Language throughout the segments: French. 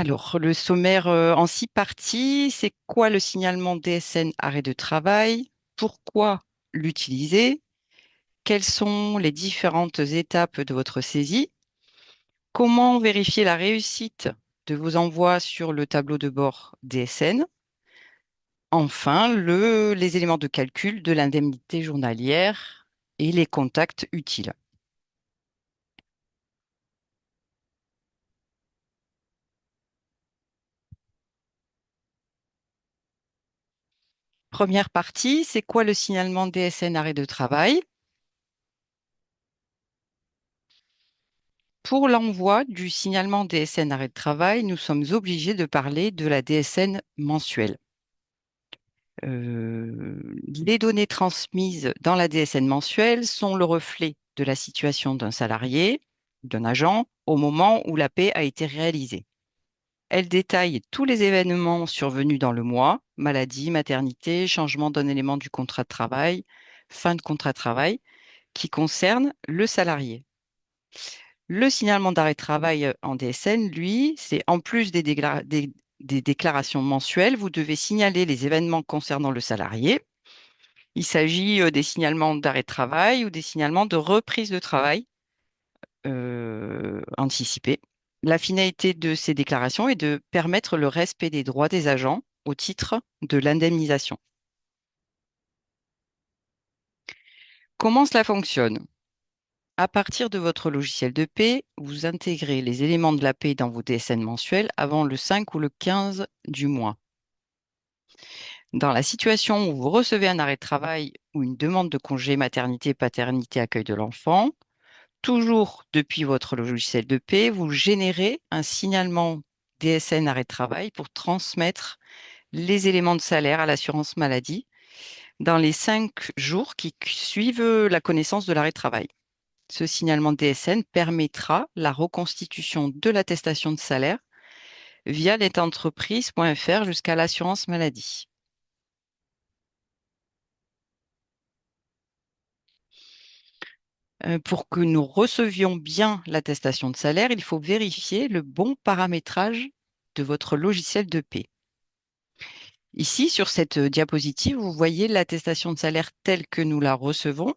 Alors, le sommaire en 6 parties, c'est quoi le signalement DSN arrêt de travail? Pourquoi l'utiliser? Quelles sont les différentes étapes de votre saisie? Comment vérifier la réussite de vos envois sur le tableau de bord DSN? Enfin, les éléments de calcul de l'indemnité journalière et les contacts utiles. Première partie, c'est quoi le signalement DSN arrêt de travail? Pour l'envoi du signalement DSN arrêt de travail, nous sommes obligés de parler de la DSN mensuelle. Les données transmises dans la DSN mensuelle sont le reflet de la situation d'un salarié, d'un agent, au moment où la paie a été réalisée. Elle détaille tous les événements survenus dans le mois, maladie, maternité, changement d'un élément du contrat de travail, fin de contrat de travail, qui concernent le salarié. Le signalement d'arrêt de travail en DSN, lui, c'est en plus des déclarations mensuelles, vous devez signaler les événements concernant le salarié. Il s'agit des signalements d'arrêt de travail ou des signalements de reprise de travail anticipés. La finalité de ces déclarations est de permettre le respect des droits des agents au titre de l'indemnisation. Comment cela fonctionne? À partir de votre logiciel de paie, vous intégrez les éléments de la paie dans vos DSN mensuels avant le 5 ou le 15 du mois. Dans la situation où vous recevez un arrêt de travail ou une demande de congé maternité, paternité, accueil de l'enfant, toujours depuis votre logiciel de paie, vous générez un signalement DSN arrêt de travail pour transmettre les éléments de salaire à l'assurance maladie dans les 5 jours qui suivent la connaissance de l'arrêt de travail. Ce signalement DSN permettra la reconstitution de l'attestation de salaire via letentreprise.fr jusqu'à l'assurance maladie. Pour que nous recevions bien l'attestation de salaire, il faut vérifier le bon paramétrage de votre logiciel de paie. Ici, sur cette diapositive, vous voyez l'attestation de salaire telle que nous la recevons.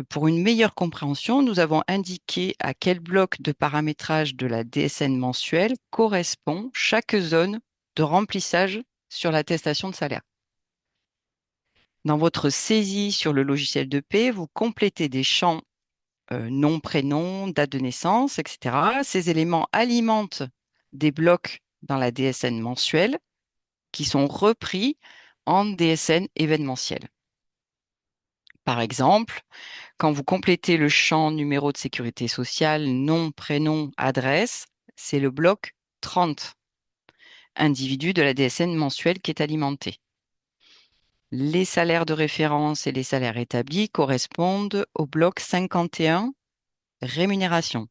Pour une meilleure compréhension, nous avons indiqué à quel bloc de paramétrage de la DSN mensuelle correspond chaque zone de remplissage sur l'attestation de salaire. Dans votre saisie sur le logiciel de paie, vous complétez des champs nom, prénom, date de naissance, etc. Ces éléments alimentent des blocs dans la DSN mensuelle qui sont repris en DSN événementiel. Par exemple, quand vous complétez le champ numéro de sécurité sociale, nom, prénom, adresse, c'est le bloc 30, individu de la DSN mensuelle qui est alimenté. Les salaires de référence et les salaires établis correspondent au bloc 51, rémunération.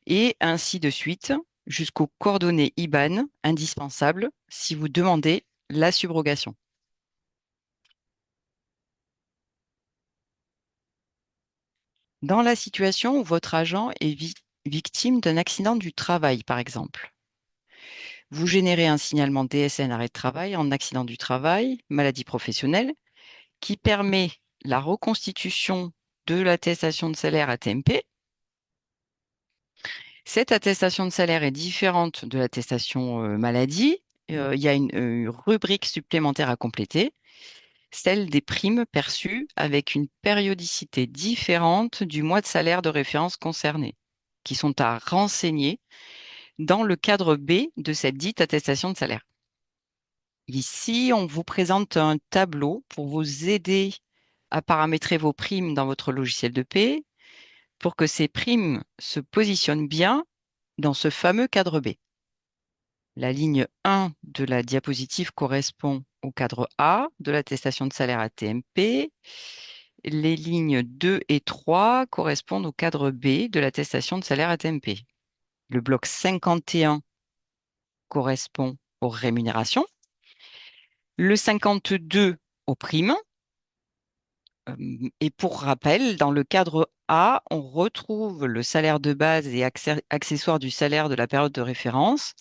Et ainsi de suite jusqu'aux coordonnées IBAN indispensables si vous demandez la subrogation. Dans la situation où votre agent est victime d'un accident du travail, par exemple, vous générez un signalement DSN arrêt de travail en accident du travail, maladie professionnelle, qui permet la reconstitution de l'attestation de salaire ATMP. Cette attestation de salaire est différente de l'attestation maladie. Il y a une rubrique supplémentaire à compléter, celle des primes perçues avec une périodicité différente du mois de salaire de référence concerné, qui sont à renseigner dans le cadre B de cette dite attestation de salaire. Ici, on vous présente un tableau pour vous aider à paramétrer vos primes dans votre logiciel de paie pour que ces primes se positionnent bien dans ce fameux cadre B. La ligne 1 de la diapositive correspond au cadre A de l'attestation de salaire ATMP. Les lignes 2 et 3 correspondent au cadre B de l'attestation de salaire ATMP. Le bloc 51 correspond aux rémunérations. Le 52 aux primes. Et pour rappel, dans le cadre A, on retrouve le salaire de base et accessoire du salaire de la période de référence.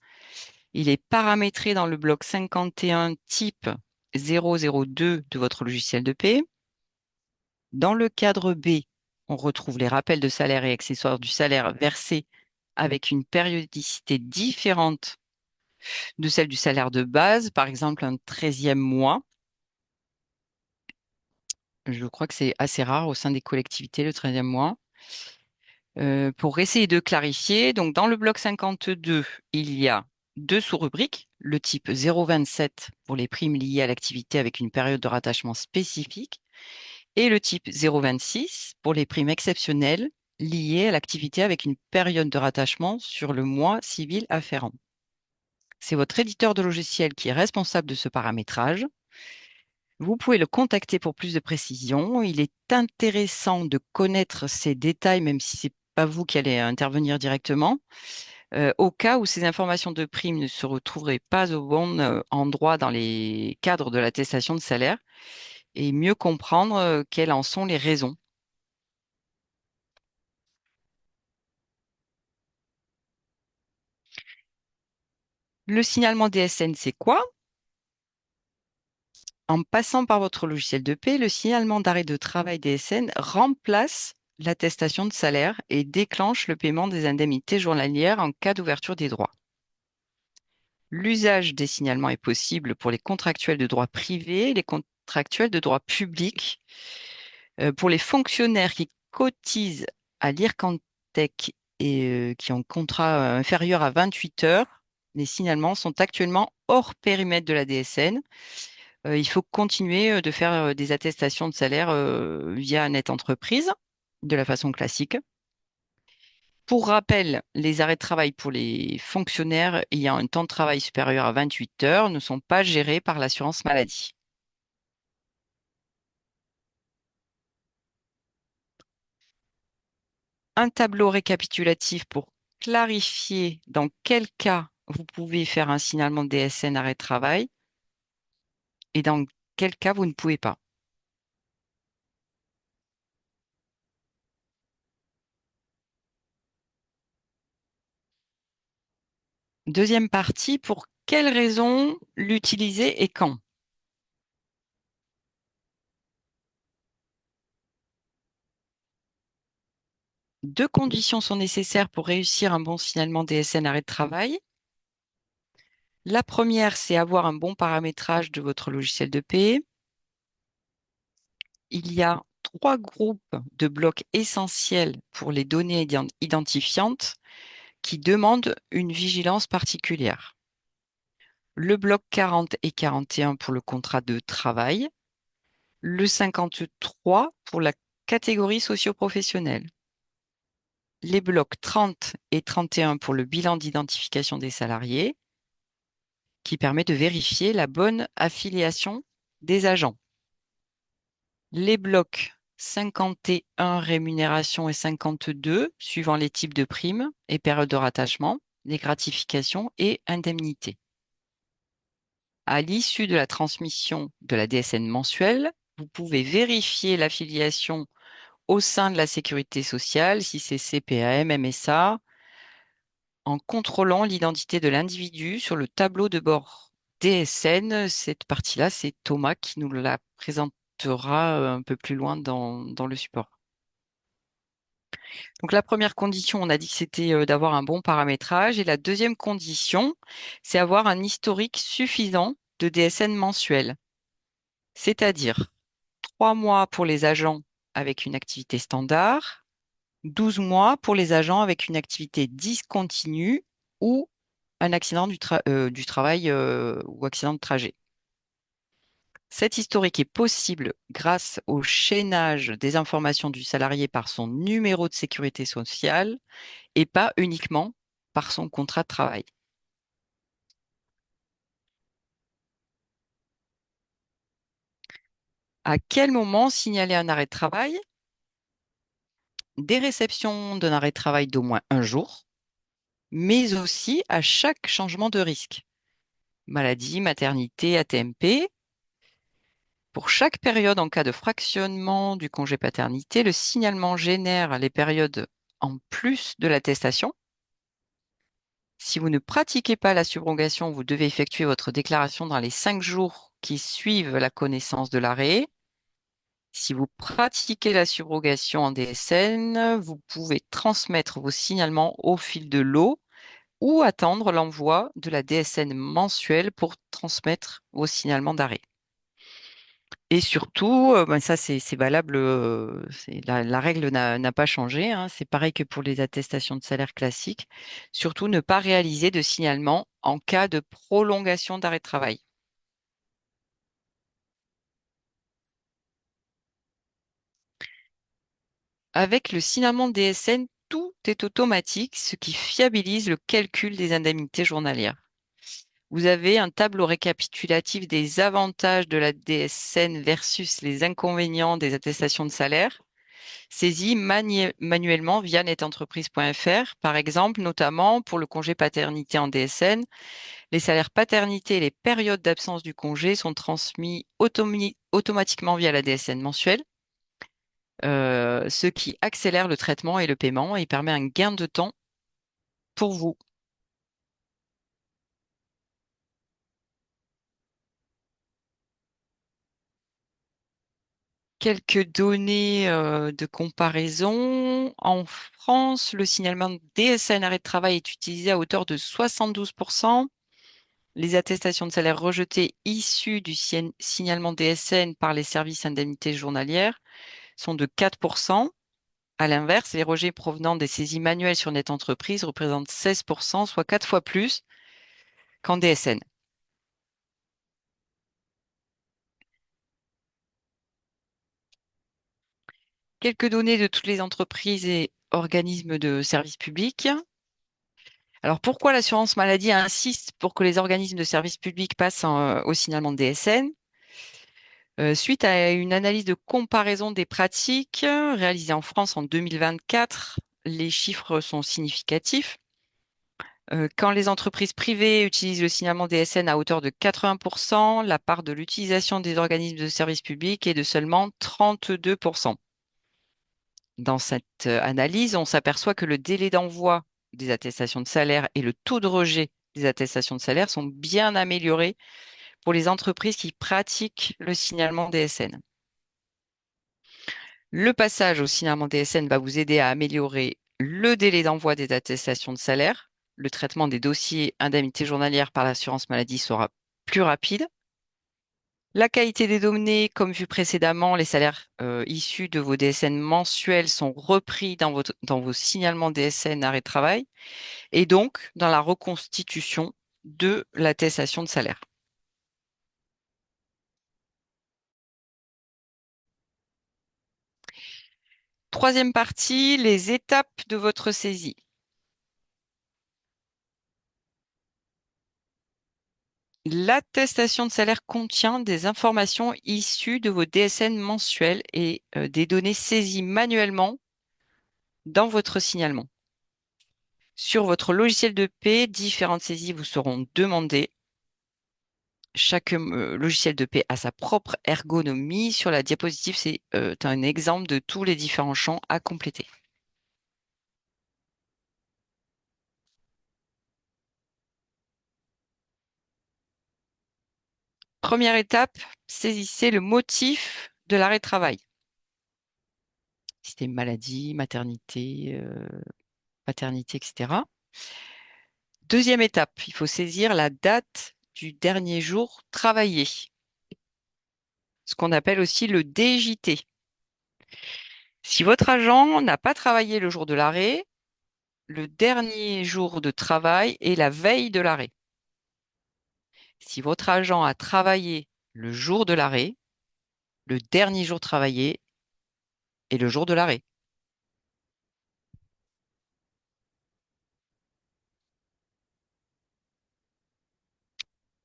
Il est paramétré dans le bloc 51 type 002 de votre logiciel de paie. Dans le cadre B, on retrouve les rappels de salaire et accessoires du salaire versés avec une périodicité différente de celle du salaire de base, par exemple un 13e mois. Je crois que c'est assez rare au sein des collectivités, le 13e mois. Pour essayer de clarifier, donc dans le bloc 52, il y a deux sous-rubriques, le type 027 pour les primes liées à l'activité avec une période de rattachement spécifique et le type 026 pour les primes exceptionnelles liées à l'activité avec une période de rattachement sur le mois civil afférent. C'est votre éditeur de logiciel qui est responsable de ce paramétrage. Vous pouvez le contacter pour plus de précisions. Il est intéressant de connaître ces détails, même si c'est pas vous qui allez intervenir directement, au cas où ces informations de prime ne se retrouveraient pas au bon endroit dans les cadres de l'attestation de salaire et mieux comprendre quelles en sont les raisons. Le signalement DSN, c'est quoi? En passant par votre logiciel de paie, le signalement d'arrêt de travail DSN remplace l'attestation de salaire et déclenche le paiement des indemnités journalières en cas d'ouverture des droits. L'usage des signalements est possible pour les contractuels de droit privé et les contractuels de droit public. Pour les fonctionnaires qui cotisent à l'IRCANTEC et qui ont un contrat inférieur à 28 heures, les signalements sont actuellement hors périmètre de la DSN. Il faut continuer de faire des attestations de salaire via Net Entreprise de la façon classique. Pour rappel, les arrêts de travail pour les fonctionnaires ayant un temps de travail supérieur à 28 heures ne sont pas gérés par l'assurance maladie. Un tableau récapitulatif pour clarifier dans quel cas vous pouvez faire un signalement de DSN arrêt de travail et dans quel cas vous ne pouvez pas. Deuxième partie, pour quelles raisons l'utiliser et quand? Deux conditions sont nécessaires pour réussir un bon signalement DSN arrêt de travail. La première, c'est avoir un bon paramétrage de votre logiciel de paie. Il y a trois groupes de blocs essentiels pour les données identifiantes qui demandent une vigilance particulière. Le bloc 40 et 41 pour le contrat de travail, le 53 pour la catégorie socio-professionnelle, les blocs 30 et 31 pour le bilan d'identification des salariés, qui permet de vérifier la bonne affiliation des agents. Les blocs 51 rémunération et 52 suivant les types de primes et périodes de rattachement, les gratifications et indemnités. À l'issue de la transmission de la DSN mensuelle, vous pouvez vérifier l'affiliation au sein de la sécurité sociale, si c'est CPAM, MSA, en contrôlant l'identité de l'individu sur le tableau de bord DSN. Cette partie-là, c'est Thomas qui nous la présentera un peu plus loin dans le support. Donc la première condition, on a dit que c'était d'avoir un bon paramétrage. Et la deuxième condition, c'est avoir un historique suffisant de DSN mensuel. C'est-à-dire 3 mois pour les agents avec une activité standard, 12 mois pour les agents avec une activité discontinue ou un accident du travail ou accident de trajet. Cet historique est possible grâce au chaînage des informations du salarié par son numéro de sécurité sociale et pas uniquement par son contrat de travail. À quel moment signaler un arrêt de travail? Des réceptions d'un arrêt de travail d'au moins un jour, mais aussi à chaque changement de risque. Maladie, maternité, ATMP. Pour chaque période en cas de fractionnement du congé paternité, le signalement génère les périodes en plus de l'attestation. Si vous ne pratiquez pas la subrogation, vous devez effectuer votre déclaration dans les 5 jours qui suivent la connaissance de l'arrêt. Si vous pratiquez la subrogation en DSN, vous pouvez transmettre vos signalements au fil de l'eau ou attendre l'envoi de la DSN mensuelle pour transmettre vos signalements d'arrêt. Et surtout, ben ça c'est valable, la règle n'a pas changé, hein, c'est pareil que pour les attestations de salaire classiques. Surtout, ne pas réaliser de signalement en cas de prolongation d'arrêt de travail. Avec le signalement DSN, tout est automatique, ce qui fiabilise le calcul des indemnités journalières. Vous avez un tableau récapitulatif des avantages de la DSN versus les inconvénients des attestations de salaire, saisis manuellement via netentreprise.fr. Par exemple, notamment pour le congé paternité en DSN, les salaires paternité et les périodes d'absence du congé sont transmis automatiquement via la DSN mensuelle, ce qui accélère le traitement et le paiement et permet un gain de temps pour vous. Quelques données de comparaison. En France, le signalement DSN arrêt de travail est utilisé à hauteur de 72%. Les attestations de salaire rejetées issues du signalement DSN par les services indemnités journalières sont de 4%. À l'inverse, les rejets provenant des saisies manuelles sur Net Entreprise représentent 16%, soit 4 fois plus qu'en DSN. Quelques données de toutes les entreprises et organismes de services publics. Alors, pourquoi l'assurance maladie insiste pour que les organismes de services publics passent au signalement de DSN? Suite à une analyse de comparaison des pratiques réalisée en France en 2024, les chiffres sont significatifs. Quand les entreprises privées utilisent le signalement DSN à hauteur de 80%, la part de l'utilisation des organismes de services publics est de seulement 32%. Dans cette analyse, on s'aperçoit que le délai d'envoi des attestations de salaire et le taux de rejet des attestations de salaire sont bien améliorés pour les entreprises qui pratiquent le signalement DSN. Le passage au signalement DSN va vous aider à améliorer le délai d'envoi des attestations de salaire. Le traitement des dossiers indemnités journalières par l'assurance maladie sera plus rapide. La qualité des données, comme vu précédemment, les salaires issus de vos DSN mensuels sont repris dans vos signalements DSN arrêt de travail et donc dans la reconstitution de l'attestation de salaire. Troisième partie, les étapes de votre saisie. L'attestation de salaire contient des informations issues de vos DSN mensuels et des données saisies manuellement dans votre signalement. Sur votre logiciel de paie, différentes saisies vous seront demandées. Chaque logiciel de paie a sa propre ergonomie. Sur la diapositive, c'est un exemple de tous les différents champs à compléter. Première étape, saisissez le motif de l'arrêt de travail. Si c'était maladie, maternité, paternité, etc. Deuxième étape, il faut saisir la date du dernier jour travaillé, ce qu'on appelle aussi le DJT. Si votre agent n'a pas travaillé le jour de l'arrêt, le dernier jour de travail est la veille de l'arrêt. Si votre agent a travaillé le jour de l'arrêt, le dernier jour travaillé est le jour de l'arrêt.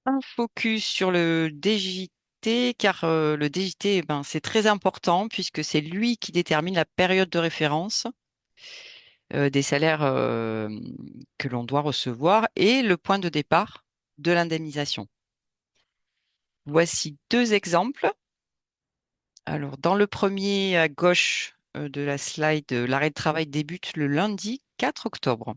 Un focus sur le DJT, car le DJT, ben, c'est très important puisque c'est lui qui détermine la période de référence des salaires que l'on doit recevoir et le point de départ de l'indemnisation. Voici deux exemples. Alors, dans le premier à gauche de la slide, l'arrêt de travail débute le lundi 4 octobre.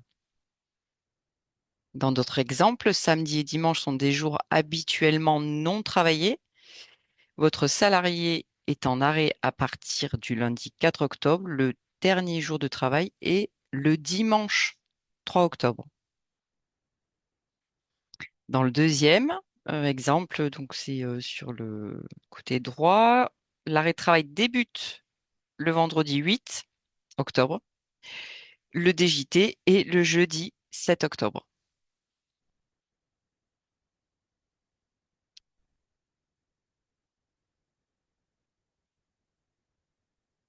Dans d'autres exemples, samedi et dimanche sont des jours habituellement non travaillés. Votre salarié est en arrêt à partir du lundi 4 octobre, le dernier jour de travail, et le dimanche 3 octobre. Dans le deuxième exemple, donc c'est sur le côté droit, l'arrêt de travail débute le vendredi 8 octobre, le DJT est le jeudi 7 octobre.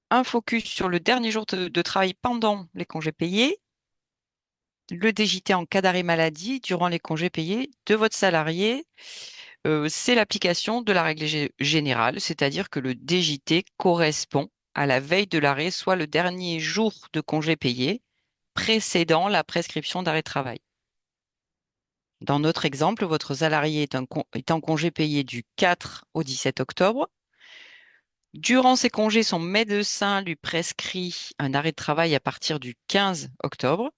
Un focus sur le dernier jour de travail pendant les congés payés, le DJT en cas d'arrêt maladie durant les congés payés de votre salarié. C'est l'application de la règle générale, c'est-à-dire que le DJT correspond à la veille de l'arrêt, soit le dernier jour de congé payé précédant la prescription d'arrêt de travail. Dans notre exemple, votre salarié est en congé payé du 4 au 17 octobre. Durant ses congés, son médecin lui prescrit un arrêt de travail à partir du 15 octobre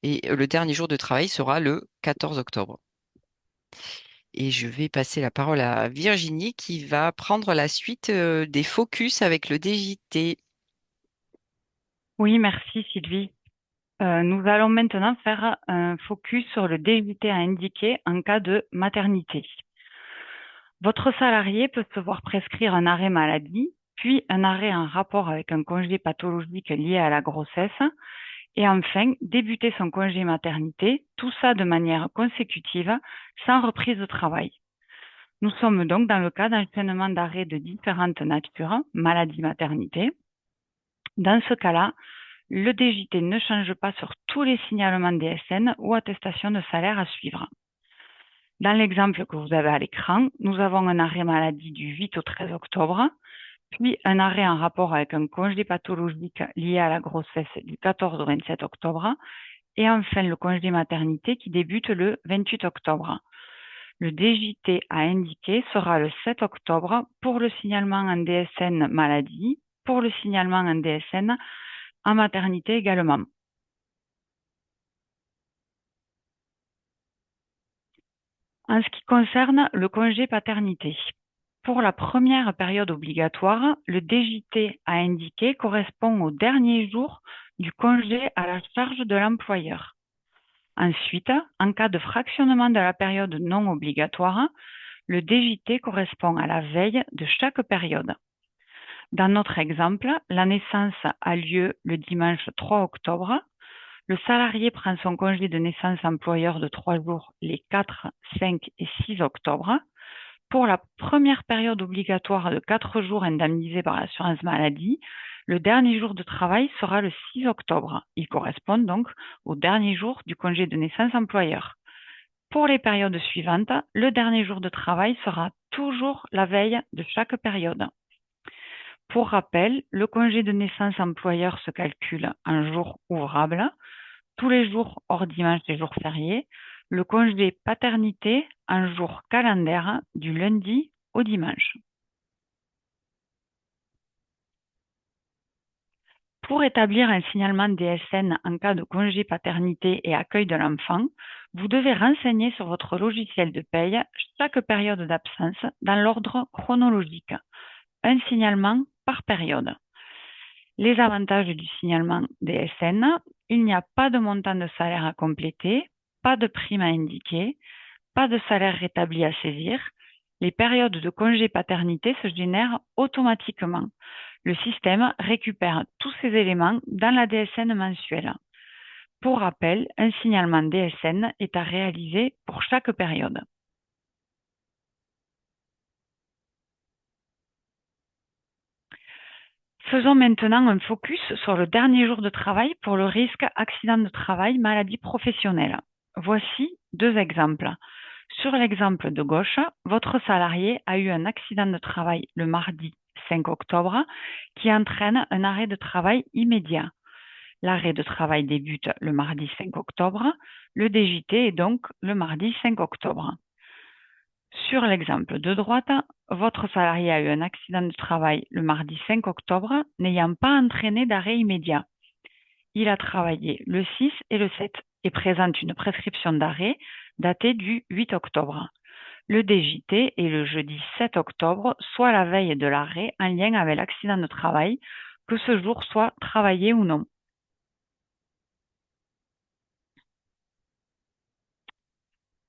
et le dernier jour de travail sera le 14 octobre. Et je vais passer la parole à Virginie qui va prendre la suite des focus avec le DJT. Oui, merci Sylvie. Nous allons maintenant faire un focus sur le DJT à indiquer en cas de maternité. Votre salarié peut se voir prescrire un arrêt maladie, puis un arrêt en rapport avec un congé pathologique lié à la grossesse, et enfin débuter son congé maternité, tout ça de manière consécutive, sans reprise de travail. Nous sommes donc dans le cas d'enchaînement d'arrêts de différentes natures, maladie, maternité. Dans ce cas-là, le DJT ne change pas sur tous les signalements DSN ou attestations de salaire à suivre. Dans l'exemple que vous avez à l'écran, nous avons un arrêt maladie du 8 au 13 octobre, puis un arrêt en rapport avec un congé pathologique lié à la grossesse du 14 au 27 octobre, et enfin le congé maternité qui débute le 28 octobre. Le DJT à indiquer sera le 7 octobre pour le signalement en DSN maladie, pour le signalement en DSN en maternité également. En ce qui concerne le congé paternité, pour la première période obligatoire, le DJT à indiquer correspond au dernier jour du congé à la charge de l'employeur. Ensuite, en cas de fractionnement de la période non obligatoire, le DJT correspond à la veille de chaque période. Dans notre exemple, la naissance a lieu le dimanche 3 octobre. Le salarié prend son congé de naissance employeur de 3 jours les 4, 5 et 6 octobre. Pour la première période obligatoire de 4 jours indemnisés par l'assurance maladie, le dernier jour de travail sera le 6 octobre. Il correspond donc au dernier jour du congé de naissance employeur. Pour les périodes suivantes, le dernier jour de travail sera toujours la veille de chaque période. Pour rappel, le congé de naissance employeur se calcule en jours ouvrables, tous les jours hors dimanche et jours fériés, le congé paternité en jour calendaire du lundi au dimanche. Pour établir un signalement DSN en cas de congé paternité et accueil de l'enfant, vous devez renseigner sur votre logiciel de paye chaque période d'absence dans l'ordre chronologique. Un signalement par période. Les avantages du signalement DSN, il n'y a pas de montant de salaire à compléter, pas de prime à indiquer, pas de salaire rétabli à saisir. Les périodes de congé paternité se génèrent automatiquement. Le système récupère tous ces éléments dans la DSN mensuelle. Pour rappel, un signalement DSN est à réaliser pour chaque période. Faisons maintenant un focus sur le dernier jour de travail pour le risque accident de travail, maladie professionnelle. Voici deux exemples. Sur l'exemple de gauche, votre salarié a eu un accident de travail le mardi 5 octobre qui entraîne un arrêt de travail immédiat. L'arrêt de travail débute le mardi 5 octobre, le DJT est donc le mardi 5 octobre. Sur l'exemple de droite, votre salarié a eu un accident de travail le mardi 5 octobre, n'ayant pas entraîné d'arrêt immédiat. Il a travaillé le 6 et le 7 et présente une prescription d'arrêt datée du 8 octobre. Le DJT est le jeudi 7 octobre, soit la veille de l'arrêt en lien avec l'accident de travail, que ce jour soit travaillé ou non.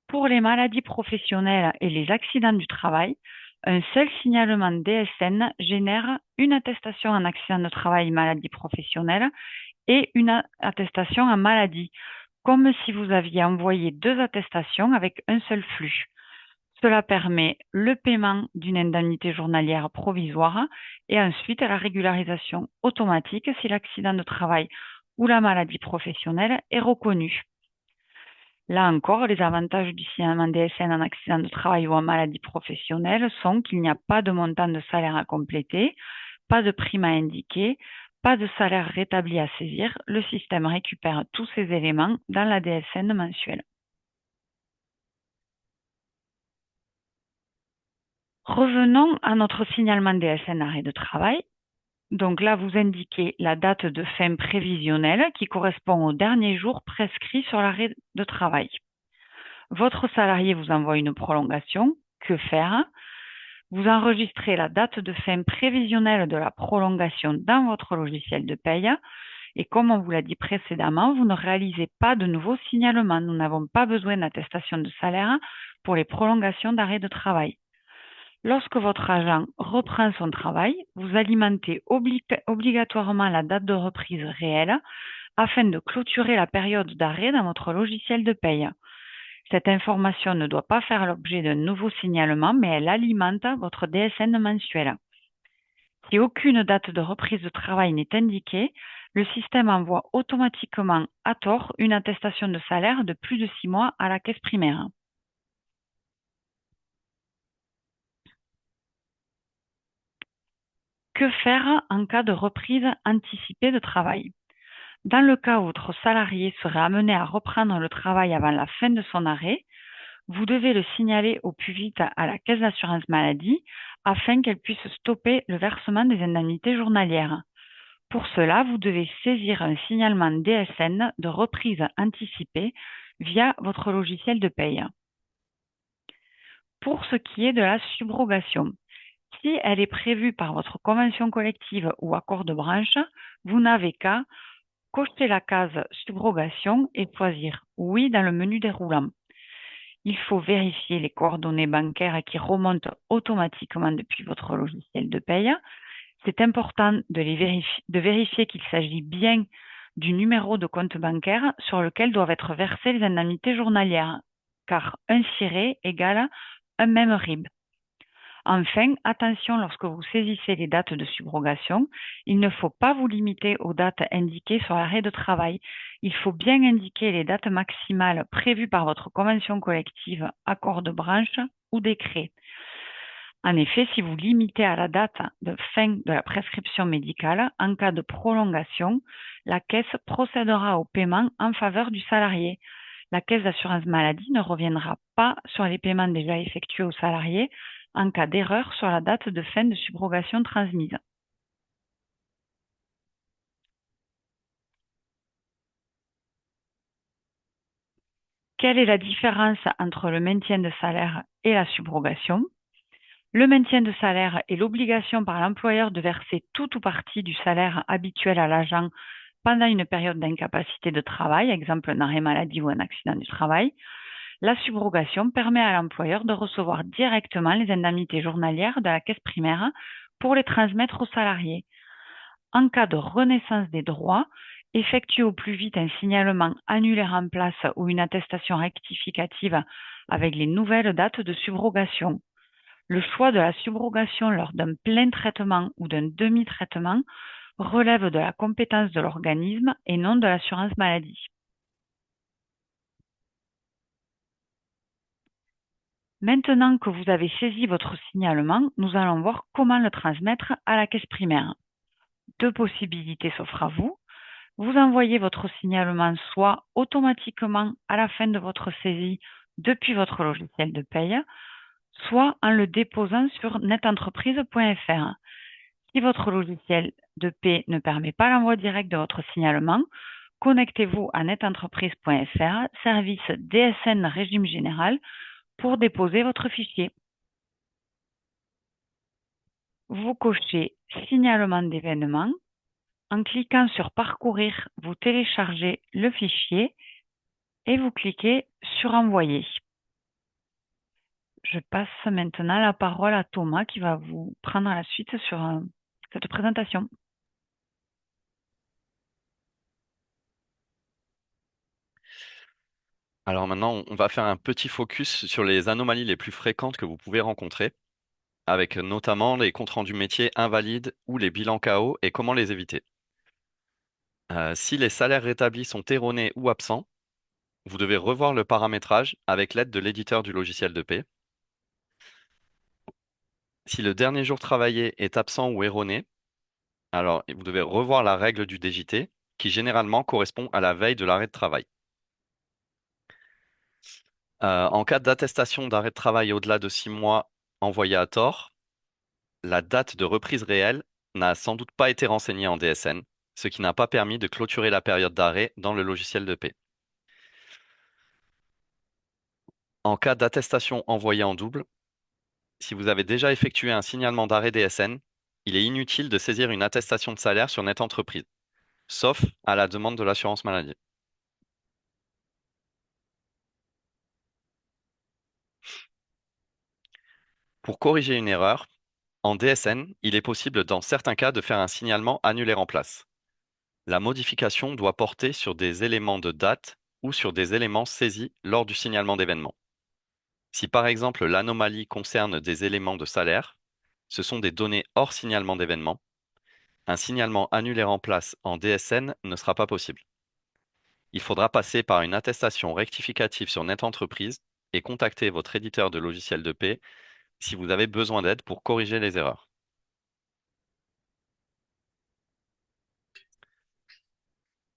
Pour les maladies professionnelles et les accidents du travail, un seul signalement DSN génère une attestation en accident de travail maladie professionnelle et une attestation en maladie, comme si vous aviez envoyé deux attestations avec un seul flux. Cela permet le paiement d'une indemnité journalière provisoire et ensuite la régularisation automatique si l'accident de travail ou la maladie professionnelle est reconnu. Là encore, les avantages du signalement DSN en accident de travail ou en maladie professionnelle sont qu'il n'y a pas de montant de salaire à compléter, pas de prime à indiquer, pas de salaire rétabli à saisir. Le système récupère tous ces éléments dans la DSN mensuelle. Revenons à notre signalement DSN arrêt de travail. Donc là, vous indiquez la date de fin prévisionnelle qui correspond au dernier jour prescrit sur l'arrêt de travail. Votre salarié vous envoie une prolongation. Que faire? Vous enregistrez la date de fin prévisionnelle de la prolongation dans votre logiciel de paye. Et comme on vous l'a dit précédemment, vous ne réalisez pas de nouveaux signalements. Nous n'avons pas besoin d'attestation de salaire pour les prolongations d'arrêt de travail. Lorsque votre agent reprend son travail, vous alimentez obligatoirement la date de reprise réelle afin de clôturer la période d'arrêt dans votre logiciel de paye. Cette information ne doit pas faire l'objet d'un nouveau signalement, mais elle alimente votre DSN mensuel. Si aucune date de reprise de travail n'est indiquée, le système envoie automatiquement à tort une attestation de salaire de plus de 6 mois à la caisse primaire. Que faire en cas de reprise anticipée de travail? Dans le cas où votre salarié serait amené à reprendre le travail avant la fin de son arrêt, vous devez le signaler au plus vite à la caisse d'assurance maladie afin qu'elle puisse stopper le versement des indemnités journalières. Pour cela, vous devez saisir un signalement DSN de reprise anticipée via votre logiciel de paye. Pour ce qui est de la subrogation, si elle est prévue par votre convention collective ou accord de branche, vous n'avez qu'à cocher la case subrogation et choisir oui dans le menu déroulant. Il faut vérifier les coordonnées bancaires qui remontent automatiquement depuis votre logiciel de paye. C'est important de vérifier qu'il s'agit bien du numéro de compte bancaire sur lequel doivent être versées les indemnités journalières, car un ciré égale un même RIB. Enfin, attention lorsque vous saisissez les dates de subrogation, il ne faut pas vous limiter aux dates indiquées sur l'arrêt de travail. Il faut bien indiquer les dates maximales prévues par votre convention collective, accord de branche ou décret. En effet, si vous limitez à la date de fin de la prescription médicale, en cas de prolongation, la caisse procédera au paiement en faveur du salarié. La caisse d'assurance maladie ne reviendra pas sur les paiements déjà effectués aux salariés en cas d'erreur sur la date de fin de subrogation transmise. Quelle est la différence entre le maintien de salaire et la subrogation? Le maintien de salaire est l'obligation par l'employeur de verser tout ou partie du salaire habituel à l'agent pendant une période d'incapacité de travail, exemple un arrêt maladie ou un accident du travail. La subrogation permet à l'employeur de recevoir directement les indemnités journalières de la caisse primaire pour les transmettre aux salariés. En cas de renaissance des droits, effectue au plus vite un signalement annulaire en place ou une attestation rectificative avec les nouvelles dates de subrogation. Le choix de la subrogation lors d'un plein traitement ou d'un demi-traitement relève de la compétence de l'organisme et non de l'assurance maladie. Maintenant que vous avez saisi votre signalement, nous allons voir comment le transmettre à la caisse primaire. Deux possibilités s'offrent à vous. Vous envoyez votre signalement soit automatiquement à la fin de votre saisie depuis votre logiciel de paye, soit en le déposant sur netentreprise.fr. Si votre logiciel de paie ne permet pas l'envoi direct de votre signalement, connectez-vous à netentreprise.fr, service DSN régime général, pour déposer votre fichier. Vous cochez signalement d'événement. En cliquant sur parcourir, vous téléchargez le fichier et vous cliquez sur envoyer. Je passe maintenant la parole à Thomas qui va vous prendre la suite sur cette présentation. Alors maintenant, on va faire un petit focus sur les anomalies les plus fréquentes que vous pouvez rencontrer, avec notamment les comptes rendus métiers invalides ou les bilans KO et comment les éviter. Si les salaires rétablis sont erronés ou absents, vous devez revoir le paramétrage avec l'aide de l'éditeur du logiciel de paie. Si le dernier jour travaillé est absent ou erroné, alors vous devez revoir la règle du DJT, qui généralement correspond à la veille de l'arrêt de travail. En cas d'attestation d'arrêt de travail au-delà de 6 mois envoyée à tort, la date de reprise réelle n'a sans doute pas été renseignée en DSN, ce qui n'a pas permis de clôturer la période d'arrêt dans le logiciel de paie. En cas d'attestation envoyée en double, si vous avez déjà effectué un signalement d'arrêt DSN, il est inutile de saisir une attestation de salaire sur Net Entreprise, sauf à la demande de l'assurance maladie. Pour corriger une erreur, en DSN, il est possible dans certains cas de faire un signalement annulaire en place. La modification doit porter sur des éléments de date ou sur des éléments saisis lors du signalement d'événement. Si par exemple l'anomalie concerne des éléments de salaire, ce sont des données hors signalement d'événement. Un signalement annulaire en place en DSN ne sera pas possible. Il faudra passer par une attestation rectificative sur Net Entreprise et contacter votre éditeur de logiciel de paie si vous avez besoin d'aide pour corriger les erreurs.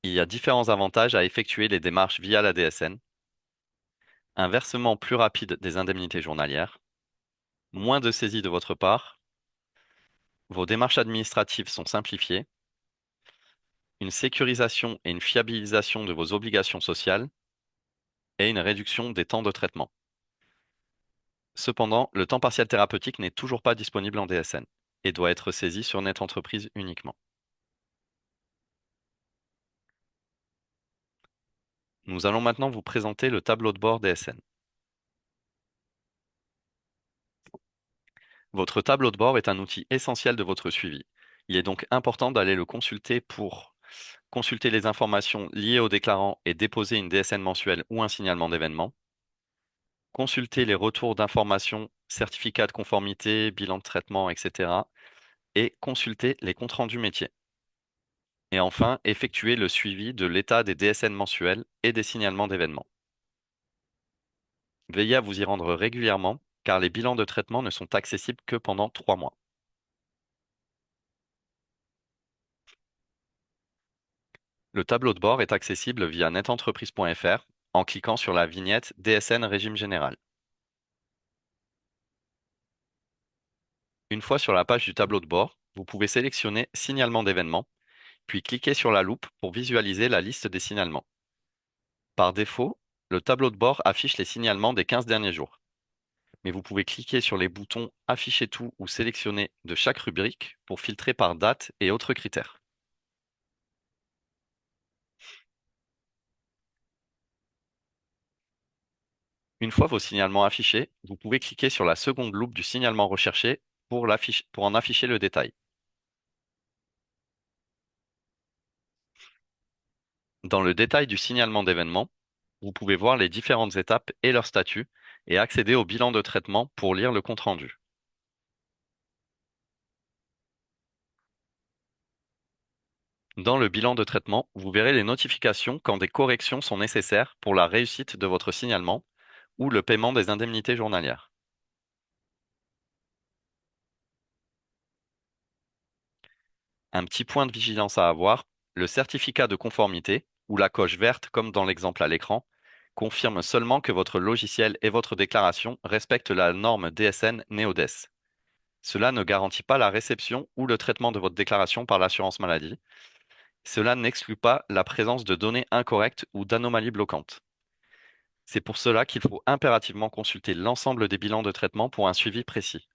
Il y a différents avantages à effectuer les démarches via la DSN. Un versement plus rapide des indemnités journalières, moins de saisies de votre part, vos démarches administratives sont simplifiées, une sécurisation et une fiabilisation de vos obligations sociales et une réduction des temps de traitement. Cependant, le temps partiel thérapeutique n'est toujours pas disponible en DSN et doit être saisi sur Net Entreprise uniquement. Nous allons maintenant vous présenter le tableau de bord DSN. Votre tableau de bord est un outil essentiel de votre suivi. Il est donc important d'aller le consulter pour consulter les informations liées au déclarant et déposer une DSN mensuelle ou un signalement d'événement. Consulter les retours d'informations, certificats de conformité, bilan de traitement, etc. Et consulter les comptes rendus métiers. Et enfin, effectuer le suivi de l'état des DSN mensuels et des signalements d'événements. Veillez à vous y rendre régulièrement, car les bilans de traitement ne sont accessibles que pendant 3 mois. Le tableau de bord est accessible via netentreprise.fr en cliquant sur la vignette DSN régime général. Une fois sur la page du tableau de bord, vous pouvez sélectionner Signalement d'événements, puis cliquer sur la loupe pour visualiser la liste des signalements. Par défaut, le tableau de bord affiche les signalements des 15 derniers jours. Mais vous pouvez cliquer sur les boutons Afficher tout ou Sélectionner de chaque rubrique pour filtrer par date et autres critères. Une fois vos signalements affichés, vous pouvez cliquer sur la seconde loupe du signalement recherché pour en afficher le détail. Dans le détail du signalement d'événement, vous pouvez voir les différentes étapes et leur statut et accéder au bilan de traitement pour lire le compte-rendu. Dans le bilan de traitement, vous verrez les notifications quand des corrections sont nécessaires pour la réussite de votre signalement ou le paiement des indemnités journalières. Un petit point de vigilance à avoir, le certificat de conformité, ou la coche verte comme dans l'exemple à l'écran, confirme seulement que votre logiciel et votre déclaration respectent la norme DSN NeoDES. Cela ne garantit pas la réception ou le traitement de votre déclaration par l'assurance maladie. Cela n'exclut pas la présence de données incorrectes ou d'anomalies bloquantes. C'est pour cela qu'il faut impérativement consulter l'ensemble des bilans de traitement pour un suivi précis.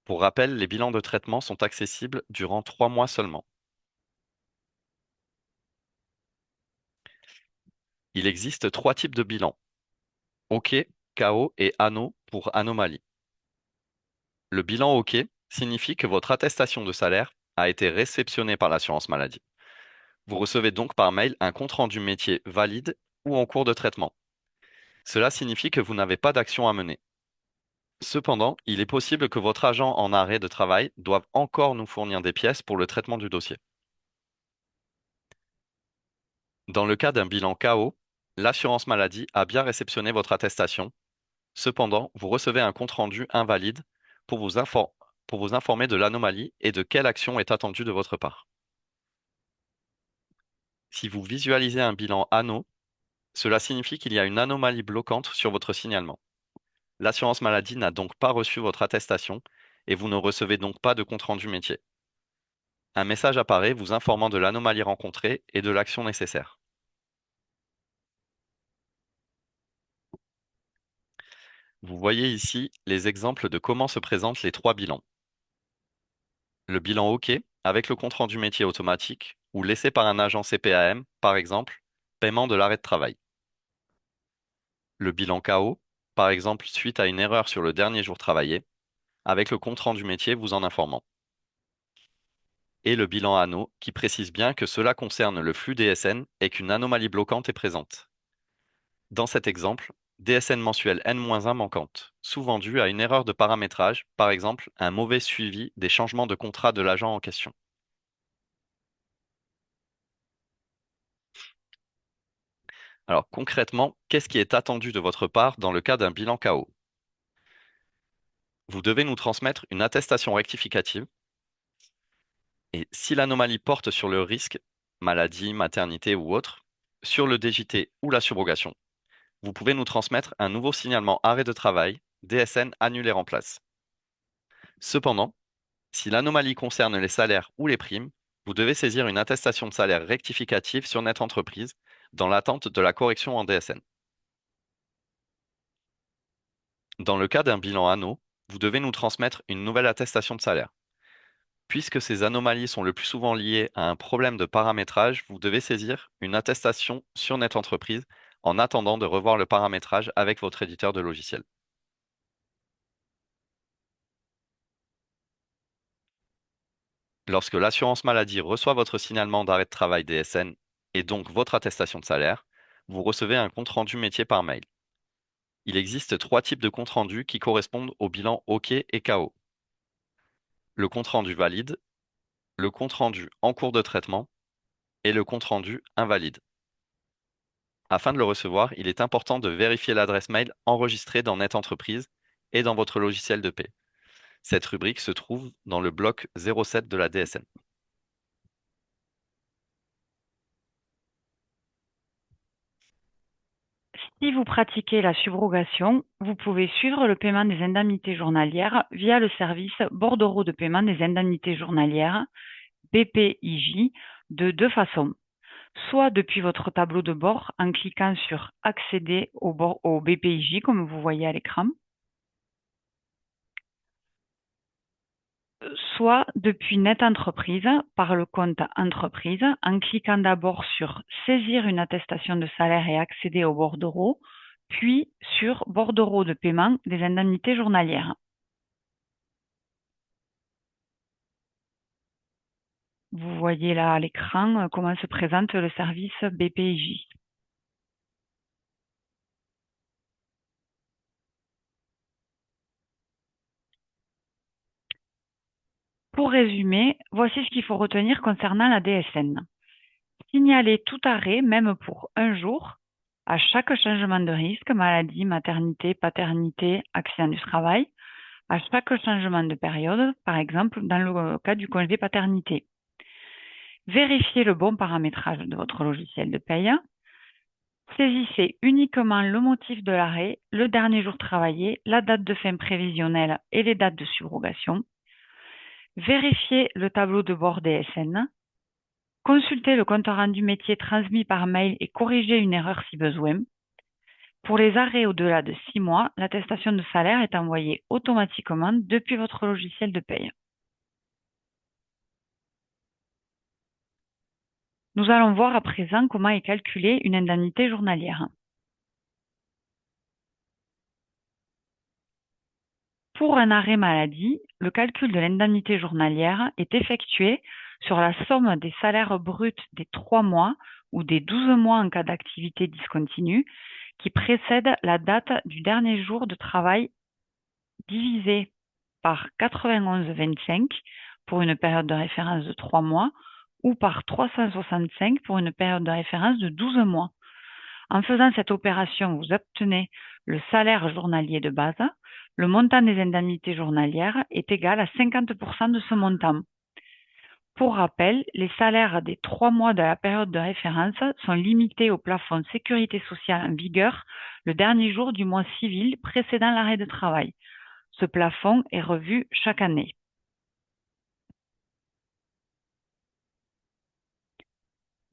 Pour rappel, les bilans de traitement sont accessibles durant 3 mois seulement. Il existe 3 types de bilans: OK, KO et ANO pour anomalie. Le bilan OK signifie que votre attestation de salaire a été réceptionnée par l'assurance maladie. Vous recevez donc par mail un compte-rendu métier valide ou en cours de traitement. Cela signifie que vous n'avez pas d'action à mener. Cependant, il est possible que votre agent en arrêt de travail doive encore nous fournir des pièces pour le traitement du dossier. Dans le cas d'un bilan KO, l'assurance maladie a bien réceptionné votre attestation. Cependant, vous recevez un compte-rendu invalide pour pour vous informer de l'anomalie et de quelle action est attendue de votre part. Si vous visualisez un bilan ANO, cela signifie qu'il y a une anomalie bloquante sur votre signalement. L'assurance maladie n'a donc pas reçu votre attestation et vous ne recevez donc pas de compte-rendu métier. Un message apparaît vous informant de l'anomalie rencontrée et de l'action nécessaire. Vous voyez ici les exemples de comment se présentent les 3 bilans. Le bilan OK, avec le compte-rendu métier automatique, ou laissé par un agent CPAM, par exemple, paiement de l'arrêt de travail. Le bilan KO, par exemple, suite à une erreur sur le dernier jour travaillé, avec le compte-rendu métier vous en informant. Et le bilan ANO, qui précise bien que cela concerne le flux DSN et qu'une anomalie bloquante est présente. Dans cet exemple, DSN mensuel N-1 manquante, souvent due à une erreur de paramétrage, par exemple un mauvais suivi des changements de contrat de l'agent en question. Alors concrètement, qu'est-ce qui est attendu de votre part dans le cas d'un bilan KO? Vous devez nous transmettre une attestation rectificative et si l'anomalie porte sur le risque, maladie, maternité ou autre, sur le DJT ou la subrogation, vous pouvez nous transmettre un nouveau signalement arrêt de travail, DSN annulé en place. Cependant, si l'anomalie concerne les salaires ou les primes, vous devez saisir une attestation de salaire rectificative sur Net Entreprise dans l'attente de la correction en DSN. Dans le cas d'un bilan anneau, vous devez nous transmettre une nouvelle attestation de salaire. Puisque ces anomalies sont le plus souvent liées à un problème de paramétrage, vous devez saisir une attestation sur Net Entreprise en attendant de revoir le paramétrage avec votre éditeur de logiciel. Lorsque l'assurance maladie reçoit votre signalement d'arrêt de travail DSN et donc votre attestation de salaire, vous recevez un compte-rendu métier par mail. Il existe 3 types de compte-rendus qui correspondent au bilan OK et KO. Le compte-rendu valide, le compte-rendu en cours de traitement et le compte-rendu invalide. Afin de le recevoir, il est important de vérifier l'adresse mail enregistrée dans Net Entreprise et dans votre logiciel de paie. Cette rubrique se trouve dans le bloc 07 de la DSN. Si vous pratiquez la subrogation, vous pouvez suivre le paiement des indemnités journalières via le service bordereau de paiement des indemnités journalières, BPIJ, de 2 façons. Soit depuis votre tableau de bord en cliquant sur Accéder au BPIJ, comme vous voyez à l'écran, soit depuis Net Entreprise par le compte Entreprise en cliquant d'abord sur Saisir une attestation de salaire et accéder au bordereau, puis sur Bordereau de paiement des indemnités journalières. Vous voyez là à l'écran comment se présente le service BPIJ. Pour résumer, voici ce qu'il faut retenir concernant la DSN. Signaler tout arrêt, même pour un jour, à chaque changement de risque, maladie, maternité, paternité, accident du travail, à chaque changement de période, par exemple dans le cas du congé paternité. Vérifiez le bon paramétrage de votre logiciel de paye. Saisissez uniquement le motif de l'arrêt, le dernier jour travaillé, la date de fin prévisionnelle et les dates de subrogation. Vérifiez le tableau de bord DSN. Consultez le compte rendu métier transmis par mail et corrigez une erreur si besoin. Pour les arrêts au-delà de 6 mois, l'attestation de salaire est envoyée automatiquement depuis votre logiciel de paye. Nous allons voir à présent comment est calculée une indemnité journalière. Pour un arrêt maladie, le calcul de l'indemnité journalière est effectué sur la somme des salaires bruts des 3 mois ou des 12 mois en cas d'activité discontinue qui précèdent la date du dernier jour de travail divisé par 91,25 pour une période de référence de 3 mois ou par 365 pour une période de référence de 12 mois. En faisant cette opération, vous obtenez le salaire journalier de base. Le montant des indemnités journalières est égal à 50% de ce montant. Pour rappel, les salaires des 3 mois de la période de référence sont limités au plafond sécurité sociale en vigueur le dernier jour du mois civil précédant l'arrêt de travail. Ce plafond est revu chaque année.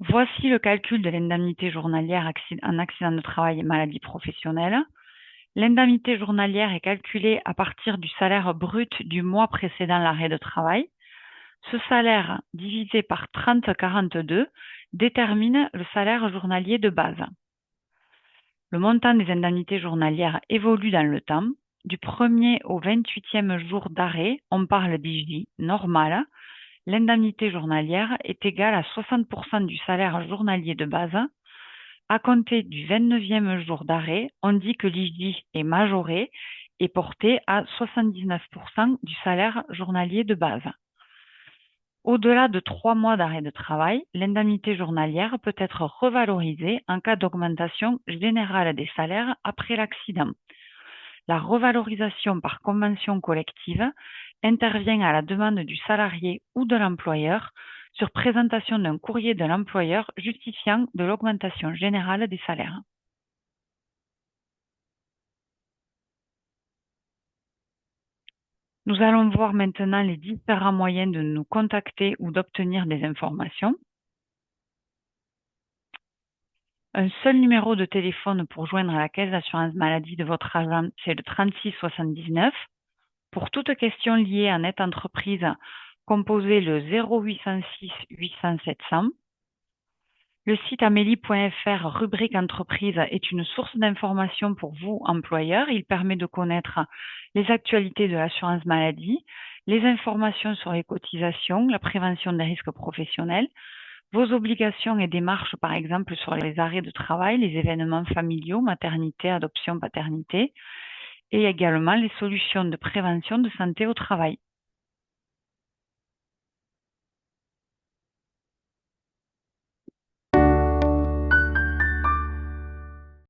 Voici le calcul de l'indemnité journalière en accident de travail et maladie professionnelle. L'indemnité journalière est calculée à partir du salaire brut du mois précédant l'arrêt de travail. Ce salaire divisé par 30,42 détermine le salaire journalier de base. Le montant des indemnités journalières évolue dans le temps. Du 1er au 28e jour d'arrêt, on parle d'IJ normal. L'indemnité journalière est égale à 60% du salaire journalier de base. À compter du 29e jour d'arrêt, on dit que l'IJ est majoré et porté à 79% du salaire journalier de base. Au-delà de 3 mois d'arrêt de travail, l'indemnité journalière peut être revalorisée en cas d'augmentation générale des salaires après l'accident. La revalorisation par convention collective intervient à la demande du salarié ou de l'employeur sur présentation d'un courrier de l'employeur justifiant de l'augmentation générale des salaires. Nous allons voir maintenant les différents moyens de nous contacter ou d'obtenir des informations. Un seul numéro de téléphone pour joindre la caisse d'assurance maladie de votre agent, c'est le 36 79. Pour toute question liée à Net Entreprise, composez le 0806 800 700. Le site amélie.fr rubrique entreprise est une source d'information pour vous, employeurs. Il permet de connaître les actualités de l'assurance maladie, les informations sur les cotisations, la prévention des risques professionnels, vos obligations et démarches, par exemple, sur les arrêts de travail, les événements familiaux, maternité, adoption, paternité, et également les solutions de prévention de santé au travail.